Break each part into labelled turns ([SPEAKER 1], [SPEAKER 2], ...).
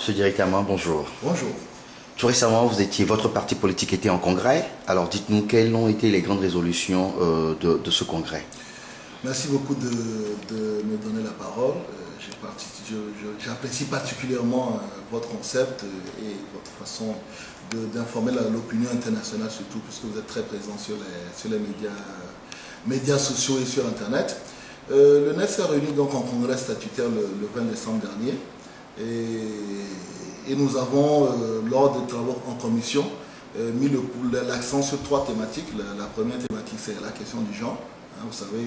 [SPEAKER 1] Monsieur Directement, bonjour.
[SPEAKER 2] Bonjour.
[SPEAKER 1] Tout récemment, votre parti politique était en congrès. Alors dites-nous, quelles ont été les grandes résolutions de ce congrès?
[SPEAKER 2] Merci beaucoup de me donner la parole. J'apprécie particulièrement votre concept et votre façon d'informer l'opinion internationale, surtout puisque vous êtes très présent sur les médias sociaux et sur Internet. Le NET s'est réuni donc en congrès statutaire le 20 décembre dernier. Et nous avons, lors des travaux en commission, mis l'accent sur trois thématiques. La première thématique, c'est la question du genre. Hein, vous savez,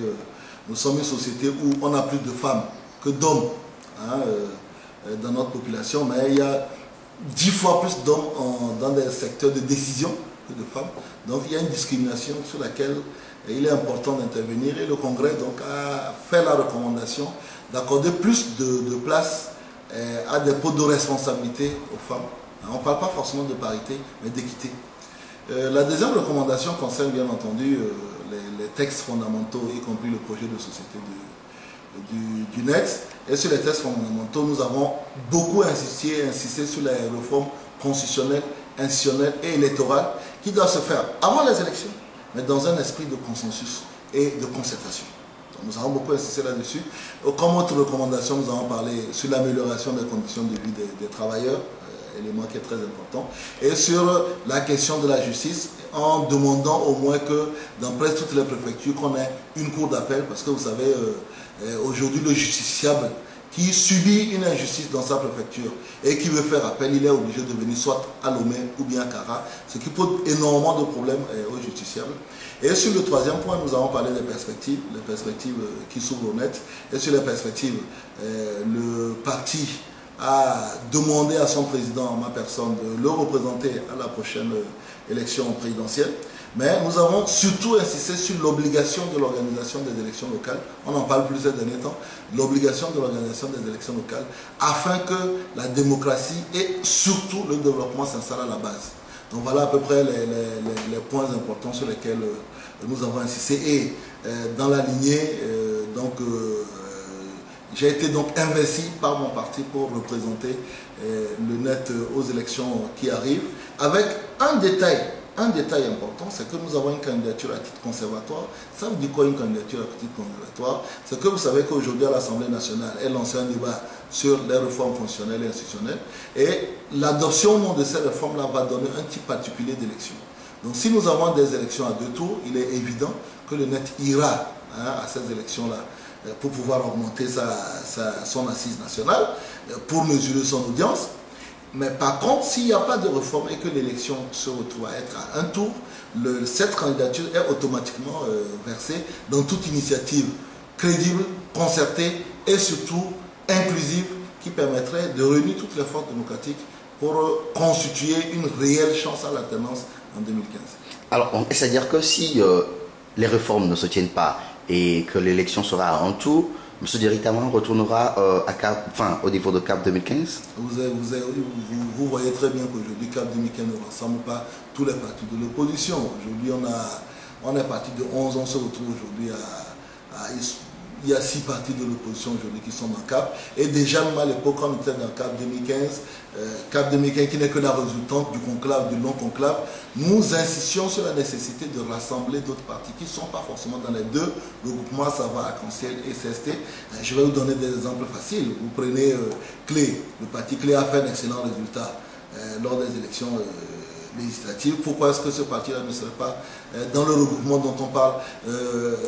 [SPEAKER 2] nous sommes une société où on a plus de femmes que d'hommes dans notre population, mais il y a 10 fois plus d'hommes dans des secteurs de décision que de femmes. Donc il y a une discrimination sur laquelle il est important d'intervenir. Et le Congrès donc, a fait la recommandation d'accorder plus de place à des postes de responsabilité aux femmes. On ne parle pas forcément de parité, mais d'équité. La deuxième recommandation concerne bien entendu les textes fondamentaux, y compris le projet de société du NET. Et sur les textes fondamentaux, nous avons beaucoup insisté sur les réformes constitutionnelles, institutionnelles et électorales qui doivent se faire avant les élections, mais dans un esprit de consensus et de concertation. Nous avons beaucoup insisté là-dessus. Comme autre recommandation, nous avons parlé sur l'amélioration des conditions de vie des travailleurs, élément qui est très important, et sur la question de la justice, en demandant au moins que dans presque toutes les préfectures, qu'on ait une cour d'appel, parce que vous savez, aujourd'hui, le justiciable qui subit une injustice dans sa préfecture et qui veut faire appel, il est obligé de venir soit à Lomé ou bien à Kara, ce qui pose énormément de problèmes aux justiciables. Et sur le troisième point, nous avons parlé des perspectives, les perspectives qui s'ouvrent au net. Et sur les perspectives, le parti a demandé à son président, en ma personne, de le représenter à la prochaine élection présidentielle. Mais nous avons surtout insisté sur l'obligation de l'organisation des élections locales. On en parle plus ces derniers temps. L'obligation de l'organisation des élections locales afin que la démocratie et surtout le développement s'installent à la base. Donc voilà à peu près les points importants sur lesquels nous avons insisté. Et dans la lignée, j'ai été donc investi par mon parti pour représenter le NET aux élections qui arrivent, avec un détail important, c'est que nous avons une candidature à titre conservatoire. Ça veut dire quoi, une candidature à titre conservatoire? C'est que vous savez qu'aujourd'hui à l'Assemblée nationale, elle lance un débat sur les réformes fonctionnelles et institutionnelles, et l'adoption au nom de ces réformes-là va donner un type particulier d'élection. Donc si nous avons des élections à 2 tours, il est évident que le NET ira à ces élections-là pour pouvoir augmenter son assise nationale, pour mesurer son audience. Mais par contre, s'il n'y a pas de réforme et que l'élection se retrouve à être à un tour, cette candidature est automatiquement versée dans toute initiative crédible, concertée et surtout inclusive qui permettrait de réunir toutes les forces démocratiques pour constituer une réelle chance à l'alternance en 2015. Alors,
[SPEAKER 1] c'est-à-dire que si les réformes ne se tiennent pas et que l'élection sera à un tour, M. Directement retournera au niveau de CAP 2015?
[SPEAKER 2] Vous voyez très bien qu'aujourd'hui, CAP 2015 ne rassemble pas tous les partis de l'opposition. Aujourd'hui, on est parti de 11, on se retrouve aujourd'hui il y a 6 partis de l'opposition aujourd'hui qui sont dans CAP. Et déjà, même à l'époque, quand on était dans CAP 2015 qui n'est que la résultante du conclave, du long conclave, nous insistions sur la nécessité de rassembler d'autres partis qui ne sont pas forcément dans les deux regroupements, à savoir Arc-en-Ciel et CST. Je vais vous donner des exemples faciles. Vous prenez Clé. Le parti Clé a fait un excellent résultat lors des élections législatives. Pourquoi est-ce que ce parti-là ne serait pas dans le regroupement dont on parle?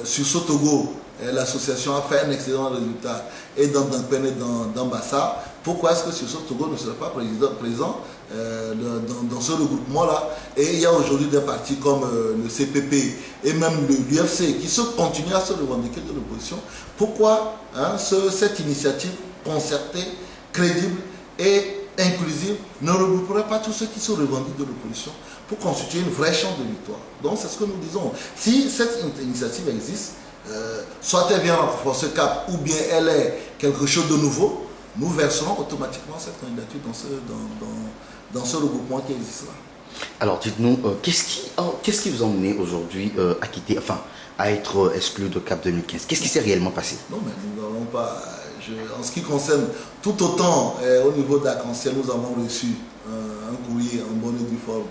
[SPEAKER 2] Sur Sotogo, l'association a fait un excellent résultat, et dans Dankpen et dans Bassa. Pourquoi est-ce que sur Sotogo ne serait pas présent dans ce regroupement-là? Et il y a aujourd'hui des partis comme le CPP et même l'UFC qui continuent à se revendiquer de l'opposition. Pourquoi cette initiative concertée, crédible et inclusive ne regrouperait pas tous ceux qui se revendiquent de l'opposition pour constituer une vraie chance de victoire? Donc c'est ce que nous disons. Si cette initiative existe, soit elle vient renforcer CAP ou bien elle est quelque chose de nouveau, nous verserons automatiquement cette candidature dans ce regroupement qui existe là.
[SPEAKER 1] Alors dites-nous, qu'est-ce qui vous a emmené aujourd'hui à être exclu de CAP 2015? Qu'est-ce qui s'est réellement passé?
[SPEAKER 2] Non, mais nous n'avons pas... En ce qui concerne tout autant au niveau d'Arc-en-Ciel, nous avons reçu un courrier en bonne et due forme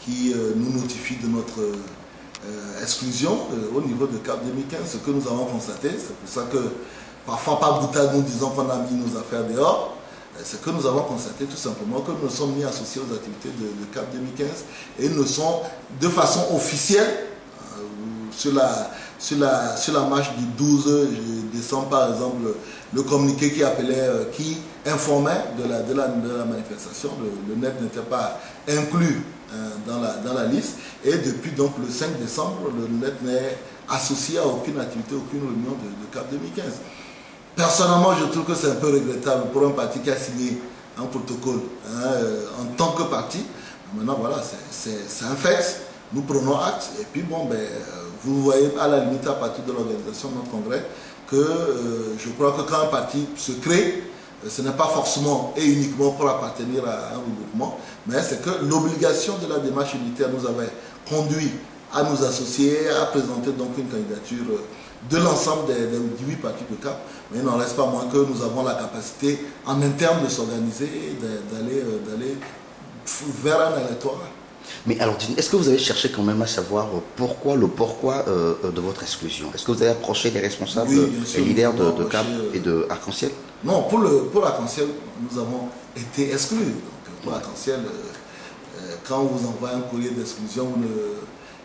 [SPEAKER 2] qui nous notifie de notre exclusion au niveau de CAP 2015, ce que nous avons constaté. C'est pour ça que parfois par boutade nous disons qu'on a mis nos affaires dehors. C'est que nous avons constaté tout simplement que nous sommes mis associés aux activités de CAP 2015 et nous sont de façon officielle sur la marche du 12 décembre par exemple, le communiqué qui informait de la manifestation, le net n'était pas inclus dans la liste, et depuis donc le 5 décembre, le net n'est associé à aucune activité, aucune réunion de CAP 2015. Personnellement, je trouve que c'est un peu regrettable pour un parti qui a signé un protocole en tant que parti. Maintenant, voilà, c'est un fait. Nous prenons acte. Et puis, bon, vous voyez à la limite, à partir de l'organisation de notre congrès, que je crois que quand un parti se crée, ce n'est pas forcément et uniquement pour appartenir à un regroupement, mais c'est que l'obligation de la démarche unitaire nous avait conduit à nous associer, à présenter donc une candidature de l'ensemble des 18 partis de CAP. Mais il n'en reste pas moins que nous avons la capacité en interne de s'organiser et d'aller vers un électorat.
[SPEAKER 1] Mais alors, est-ce que vous avez cherché quand même à savoir pourquoi de votre exclusion? Est-ce que vous avez approché les responsables et leaders de CAP et de Arc-en-Ciel?
[SPEAKER 2] Non, pour l'Arc-en-Ciel, nous avons été exclus. Donc, pour l'Arc-en-Ciel, quand on vous envoie un courrier d'exclusion,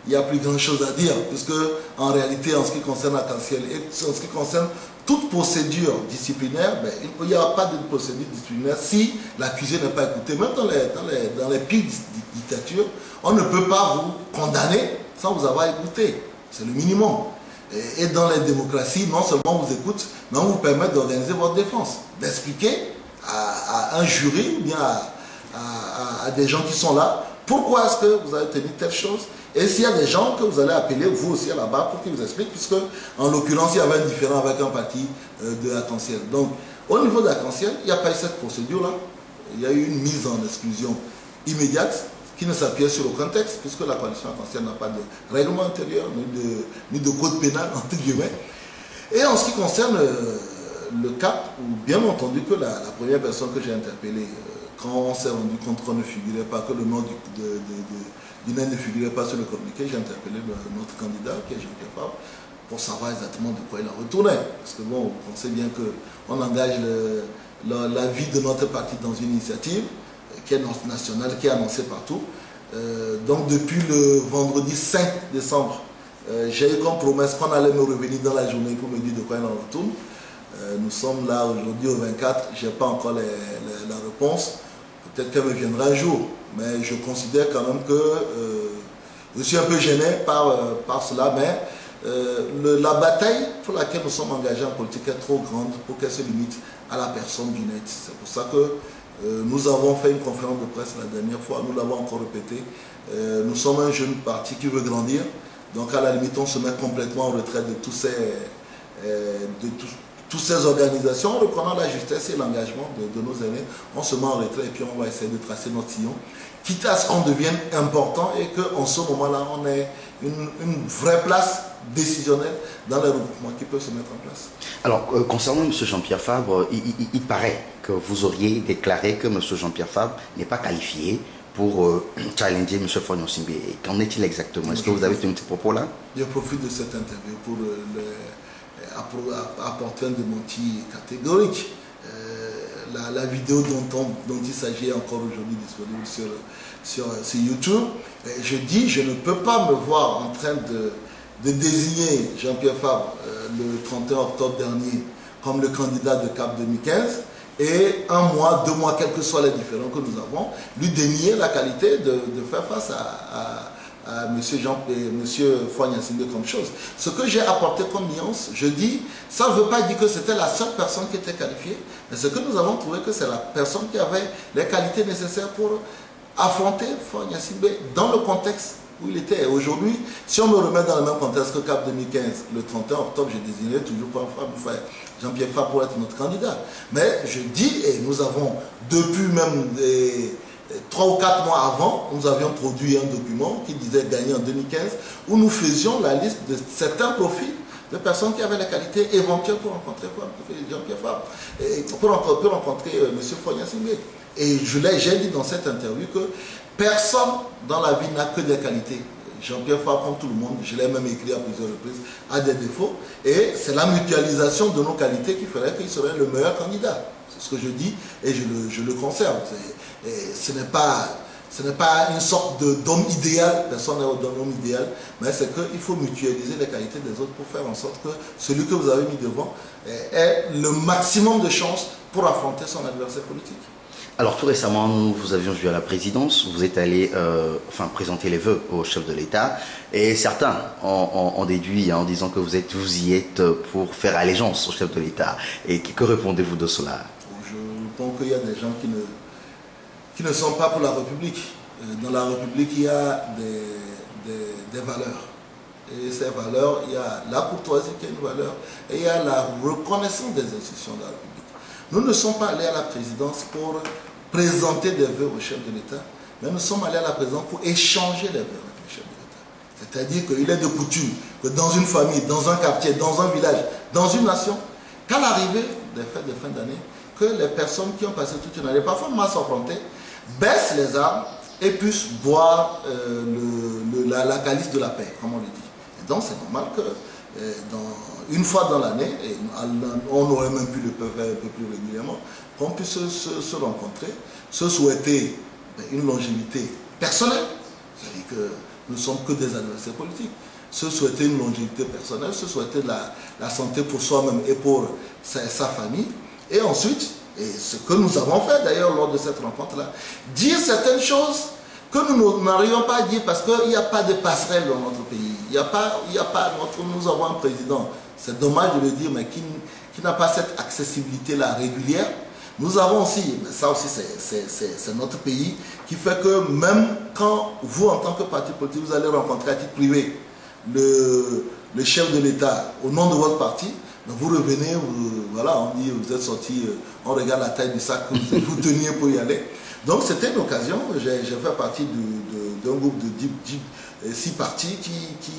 [SPEAKER 2] il n'y a plus grand-chose à dire, puisque en réalité, en ce qui concerne l'Arc-en-Ciel et en ce qui concerne toute procédure disciplinaire, il n'y a pas de procédure disciplinaire si l'accusé n'est pas écouté. Même dans les pires dictatures, on ne peut pas vous condamner sans vous avoir écouté. C'est le minimum. Et dans les démocraties, non seulement on vous écoute, mais on vous permet d'organiser votre défense, d'expliquer à un jury ou bien à des gens qui sont là pourquoi est-ce que vous avez tenu telle chose. Et s'il y a des gens que vous allez appeler, vous aussi à la barre, pour qu'ils vous expliquent, puisque en l'occurrence, il y avait un différend avec un parti de Arc-en-Ciel. Donc, au niveau d'Arc-en-Ciel, il n'y a pas eu cette procédure-là. Il y a eu une mise en exclusion immédiate qui ne s'appuyait sur aucun texte, puisque la coalition Arc-en-Ciel n'a pas de règlement intérieur, ni de code pénal, entre guillemets. Et en ce qui concerne le CAP, bien entendu que la première personne que j'ai interpellée, quand on s'est rendu compte qu'on ne figurait pas, que le nom du net ne figurait pas sur le communiqué, j'ai interpellé notre candidat, qui est Jean-Pierre Fabre, pour savoir exactement de quoi il en retournait. Parce que bon, vous pensez bien qu'on engage la vie de notre parti dans une initiative qui est nationale, qui est annoncée partout. Donc depuis le vendredi 5 décembre, j'ai eu comme promesse qu'on allait me revenir dans la journée pour me dire de quoi il en retourne. Nous sommes là aujourd'hui au 24, je n'ai pas encore la réponse. Peut-être qu'elle me viendra un jour, mais je considère quand même que je suis un peu gêné par cela, mais la bataille pour laquelle nous sommes engagés en politique est trop grande pour qu'elle se limite à la personne du net. C'est pour ça que nous avons fait une conférence de presse la dernière fois, nous l'avons encore répété. Nous sommes un jeune parti qui veut grandir, donc à la limite on se met complètement en retrait de toutes ces organisations, en reprenant la justesse et l'engagement de nos aînés, on se met en retrait et puis on va essayer de tracer notre sillon, quitte à ce qu'on devienne important et qu'en ce moment-là, on ait une vraie place décisionnelle dans les regroupements qui peuvent se mettre en place.
[SPEAKER 1] Alors, concernant M. Jean-Pierre Fabre, il paraît que vous auriez déclaré que M. Jean-Pierre Fabre n'est pas qualifié pour challenger M. Fognon Simbe. Qu'en est-il exactement? Est-ce que vous avez tenu ces propos-là?
[SPEAKER 2] Je profite de cette interview pour apporter un démenti catégorique. La vidéo dont il s'agit est encore aujourd'hui disponible sur YouTube. Et je dis, je ne peux pas me voir en train de désigner Jean-Pierre Fabre le 31 octobre dernier comme le candidat de CAP 2015 et un mois, 2 mois, quels que soient les différends que nous avons, lui dénier la qualité de faire face à M. Fognon Simbe comme chose. Ce que j'ai apporté comme nuance, je dis, ça ne veut pas dire que c'était la seule personne qui était qualifiée, mais ce que nous avons trouvé que c'est la personne qui avait les qualités nécessaires pour affronter Fognon Simbe dans le contexte où il était. Aujourd'hui, si on me remet dans le même contexte que CAP 2015, le 31 octobre, je désignerai toujours pas Jean-Pierre Fabre pour être notre candidat. Mais je dis, et nous avons depuis même 3 ou 4 mois avant, nous avions produit un document qui disait gagner en 2015, où nous faisions la liste de certains profils de personnes qui avaient les qualités éventuelles pour rencontrer Jean-Pierre Fabre, et pour rencontrer M. Fogna Simbé. Et j'ai dit dans cette interview que personne dans la vie n'a que des qualités. Jean-Pierre Fabre, comme tout le monde, je l'ai même écrit à plusieurs reprises, a des défauts. Et c'est la mutualisation de nos qualités qui ferait qu'il serait le meilleur candidat. C'est ce que je dis et je le conserve. Ce n'est pas une sorte d'homme idéal, personne n'est d'homme idéal, mais c'est qu'il faut mutualiser les qualités des autres pour faire en sorte que celui que vous avez mis devant ait le maximum de chances pour affronter son adversaire politique.
[SPEAKER 1] Alors tout récemment, nous vous avions vu à la présidence, vous êtes allé présenter les vœux au chef de l'État et certains ont déduit en disant que vous y êtes pour faire allégeance au chef de l'État. Et que répondez-vous de cela?
[SPEAKER 2] Je pense qu'il y a des gens qui ne sont pas pour la République. Dans la République, il y a des valeurs. Et ces valeurs, il y a la courtoisie qui est une valeur et il y a la reconnaissance des institutions de la République. Nous ne sommes pas allés à la présidence pour présenter des vœux au chef de l'État, mais nous sommes allés à la présidence pour échanger les vœux avec le chef de l'État. C'est-à-dire qu'il est de coutume que dans une famille, dans un quartier, dans un village, dans une nation, qu'à l'arrivée des fêtes de fin d'année, que les personnes qui ont passé toute une année, parfois masse affrontée, baissent les armes et puissent boire la calice de la paix, comme on le dit. Et donc c'est normal que une fois dans l'année, on aurait même pu le faire un peu plus régulièrement, qu'on puisse se rencontrer, se souhaiter une longévité personnelle, c'est-à-dire que nous ne sommes que des adversaires politiques, se souhaiter une longévité personnelle, se souhaiter la santé pour soi-même et pour sa famille, et ensuite, et ce que nous avons fait d'ailleurs lors de cette rencontre-là, dire certaines choses que nous n'arrivons pas à dire parce qu'il n'y a pas de passerelle dans notre pays. Nous avons un président, c'est dommage de le dire, mais qui n'a pas cette accessibilité-là régulière. Nous avons aussi, mais ça aussi c'est notre pays, qui fait que même quand vous, en tant que parti politique, vous allez rencontrer à titre privé le chef de l'État au nom de votre parti, vous revenez, voilà, on dit, vous êtes sorti, on regarde la taille du sac que vous teniez pour y aller. Donc c'était une occasion, j'ai fait partie d'un groupe de 6 partis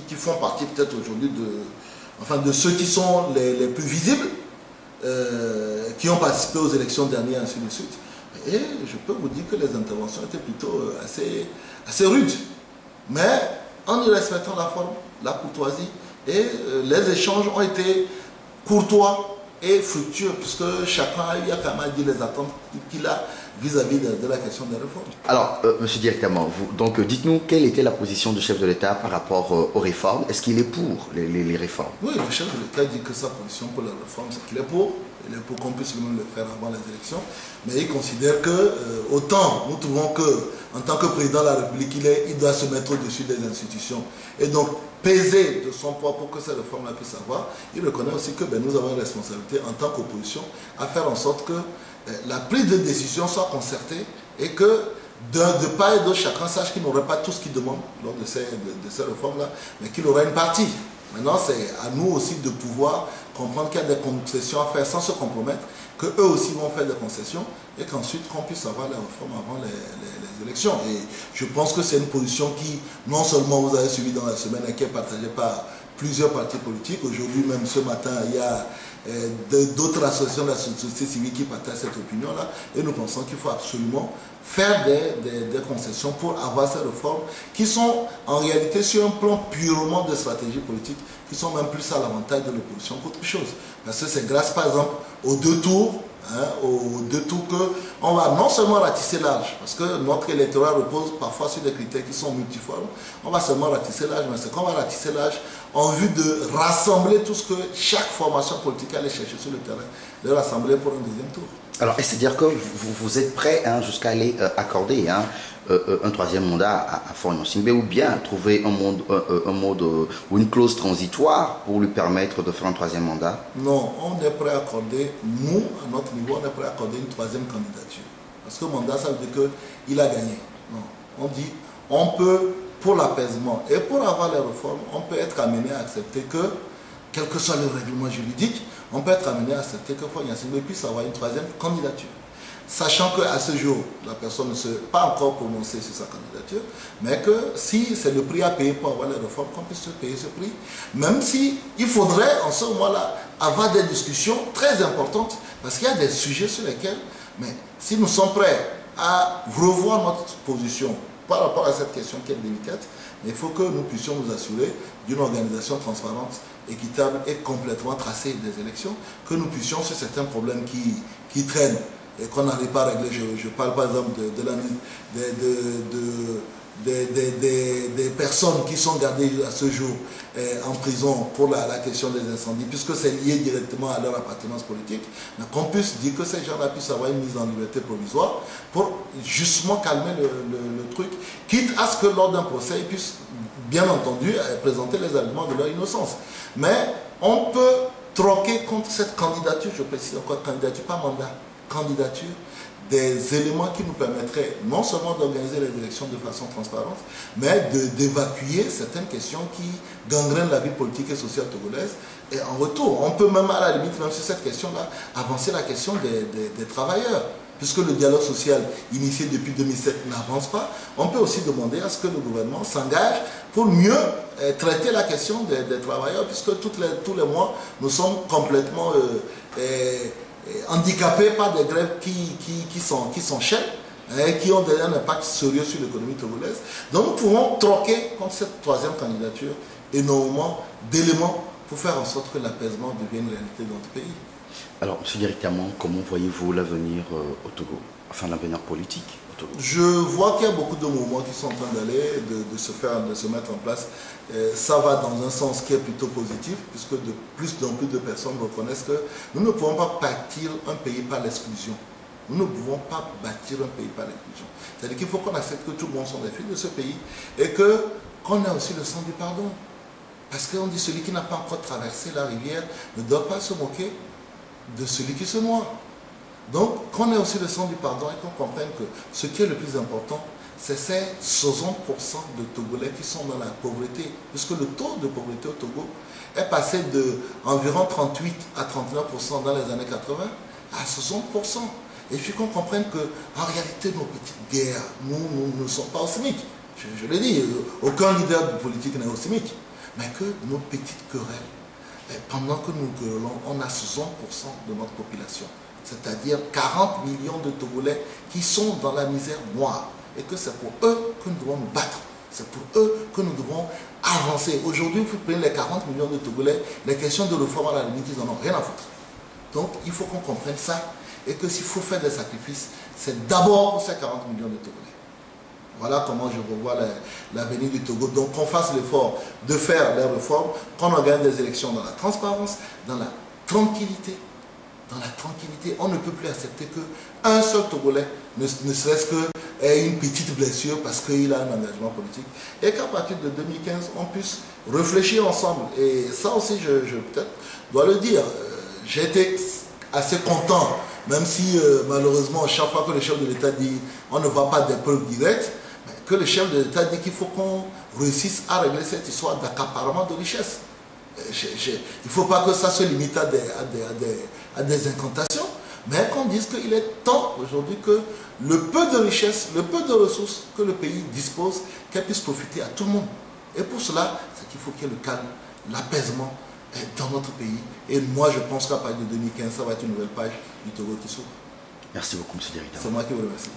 [SPEAKER 2] qui font partie peut-être aujourd'hui de ceux qui sont les plus visibles, qui ont participé aux élections dernières, ainsi de suite. Et je peux vous dire que les interventions étaient plutôt assez rudes, mais en y respectant la forme, la courtoisie, et les échanges ont été courtois et fructueux, puisque chacun a eu à quand même dire les attentes qu'il a vis-à-vis de la question des réformes.
[SPEAKER 1] Alors, monsieur directement, donc dites-nous quelle était la position du chef de l'État par rapport aux réformes. Est-ce qu'il est pour les réformes?
[SPEAKER 2] Oui, le chef de l'État dit que sa position pour les réformes, c'est qu'il est pour. Il est pour qu'on puisse lui-même le faire avant les élections. Mais il considère que, autant nous trouvons que, en tant que président de la République, il doit se mettre au-dessus des institutions. Et donc, peser de son poids pour que ces réformes-là puissent avoir. Il reconnaît aussi que nous avons une responsabilité en tant qu'opposition à faire en sorte que la prise de décision soit concertée et que de part et d'autre, chacun sache qu'il n'aurait pas tout ce qu'il demande lors de ces réformes-là, mais qu'il aura une partie. Maintenant, c'est à nous aussi de pouvoir comprendre qu'il y a des concessions à faire sans se compromettre, qu'eux aussi vont faire des concessions et qu'ensuite qu'on puisse avoir les réformes avant les élections. Et je pense que c'est une position qui, non seulement vous avez suivi dans la semaine et qui est partagée par plusieurs partis politiques. Aujourd'hui même, ce matin, il y a d'autres associations de la société civile qui partagent cette opinion-là. Et nous pensons qu'il faut absolument faire des concessions pour avoir ces réformes qui sont en réalité sur un plan purement de stratégie politique, qui sont même plus à l'avantage de l'opposition qu'autre chose. Parce que c'est grâce par exemple aux 2 tours, qu'on va non seulement ratisser l'âge, parce que notre électorat repose parfois sur des critères qui sont multiformes, on va seulement ratisser l'âge, mais c'est qu'on va ratisser l'âge en vue de rassembler tout ce que chaque formation politique allait chercher sur le terrain, de rassembler pour un 2e tour.
[SPEAKER 1] Alors, c'est-à-dire que vous êtes prêt jusqu'à aller accorder un 3e mandat à Fogna Simbé, ou bien trouver un mode ou une clause transitoire pour lui permettre de faire un 3e mandat?
[SPEAKER 2] Non, on est prêt à accorder, nous, à notre niveau, on est prêt à accorder une 3e candidature. Parce que le mandat, ça veut dire qu'il a gagné. Non, on dit, on peut, pour l'apaisement et pour avoir les réformes, on peut être amené à accepter que, quel que soit le règlement juridique, on peut être amené à accepter que Fogna Simbé puisse avoir une 3e candidature. sachant qu'à ce jour, la personne ne s'est pas encore prononcée sur sa candidature, mais que si c'est le prix à payer pour avoir les réformes, qu'on puisse payer ce prix, même si il faudrait en ce moment-là avoir des discussions très importantes, parce qu'il y a des sujets sur lesquels, mais si nous sommes prêts à revoir notre position par rapport à cette question qui est délicate, il faut que nous puissions nous assurer d'une organisation transparente, équitable et complètement tracée des élections, que nous puissions sur certains problèmes qui traînent et qu'on n'arrive pas à régler. Je parle par exemple des personnes qui sont gardées à ce jour en prison pour la question des incendies, puisque c'est lié directement à leur appartenance politique, qu'on puisse dire que ces gens-là puissent avoir une mise en liberté provisoire pour justement calmer le truc, quitte à ce que lors d'un procès, ils puissent bien entendu présenter les arguments de leur innocence. Mais on peut troquer contre cette candidature, je précise encore candidature, pas mandat, candidature, des éléments qui nous permettraient non seulement d'organiser les élections de façon transparente, mais d'évacuer certaines questions qui gangrènent la vie politique et sociale togolaise. Et en retour, on peut même à la limite, même sur cette question-là, avancer la question des travailleurs. Puisque le dialogue social initié depuis 2007 n'avance pas, on peut aussi demander à ce que le gouvernement s'engage pour mieux traiter la question des travailleurs, puisque tous les mois, nous sommes complètement handicapés par des grèves qui s'enchaînent et qui ont un impact sérieux sur l'économie togolaise. Donc nous pouvons troquer contre cette troisième candidature énormément d'éléments pour faire en sorte que l'apaisement devienne une réalité dans notre pays.
[SPEAKER 1] Alors, M. Directement, comment voyez-vous l'avenir au Togo, enfin l'avenir politique au Togo?
[SPEAKER 2] Je vois qu'il y a beaucoup de mouvements qui sont en train d'aller, de se mettre en place. Ça va dans un sens qui est plutôt positif, puisque de plus en plus de personnes reconnaissent que nous ne pouvons pas bâtir un pays par l'exclusion. Nous ne pouvons pas bâtir un pays par l'exclusion. C'est-à-dire qu'il faut qu'on accepte que tout le monde sont des filles de ce pays et qu'on ait aussi le sens du pardon. Parce qu'on dit celui qui n'a pas encore traversé la rivière ne doit pas se moquer de celui qui se noie. Donc, qu'on ait aussi le sens du pardon et qu'on comprenne que ce qui est le plus important, c'est ces 60% de Togolais qui sont dans la pauvreté. Puisque le taux de pauvreté au Togo est passé de environ 38 à 39% dans les années 80 à 60%. Et puis qu'on comprenne qu'en réalité, nos petites guerres, nous ne sommes pas au SMIC. Je l'ai dit, aucun leader de politique n'est au SMIC. Mais que nos petites querelles, pendant que nous querellons, on a 60% de notre population. C'est-à-dire 40 millions de Togolais qui sont dans la misère noire. Et que c'est pour eux que nous devons nous battre. C'est pour eux que nous devons avancer. Aujourd'hui, vous prenez les 40 millions de Togolais, les questions de réforme à la limite, ils n'en ont rien à foutre. Donc, il faut qu'on comprenne ça. Et que s'il faut faire des sacrifices, c'est d'abord pour ces 40 millions de Togolais. Voilà comment je revois l'avenir du Togo. Donc qu'on fasse l'effort de faire des réformes, qu'on organise des élections dans la transparence, dans la tranquillité. Dans la tranquillité, on ne peut plus accepter qu'un seul Togolais, ne serait-ce qu'ait une petite blessure parce qu'il a un engagement politique. Et qu'à partir de 2015, on puisse réfléchir ensemble. Et ça aussi, je peut-être dois le dire, j'ai été assez content, même si malheureusement, chaque fois que le chef de l'État dit on ne voit pas des preuves directes, que le chef de l'État dit qu'il faut qu'on réussisse à régler cette histoire d'accaparement de richesses. Il ne faut pas que ça se limite à des incantations, mais qu'on dise qu'il est temps aujourd'hui que le peu de richesses, le peu de ressources que le pays dispose, qu'elle puisse profiter à tout le monde. Et pour cela, c'est qu'il faut qu'il y ait le calme, l'apaisement dans notre pays. Et moi, je pense qu'à partir de 2015, ça va être une nouvelle page du Togo qui s'ouvre.
[SPEAKER 1] Merci beaucoup, M. Directeur.
[SPEAKER 2] C'est moi qui vous remercie.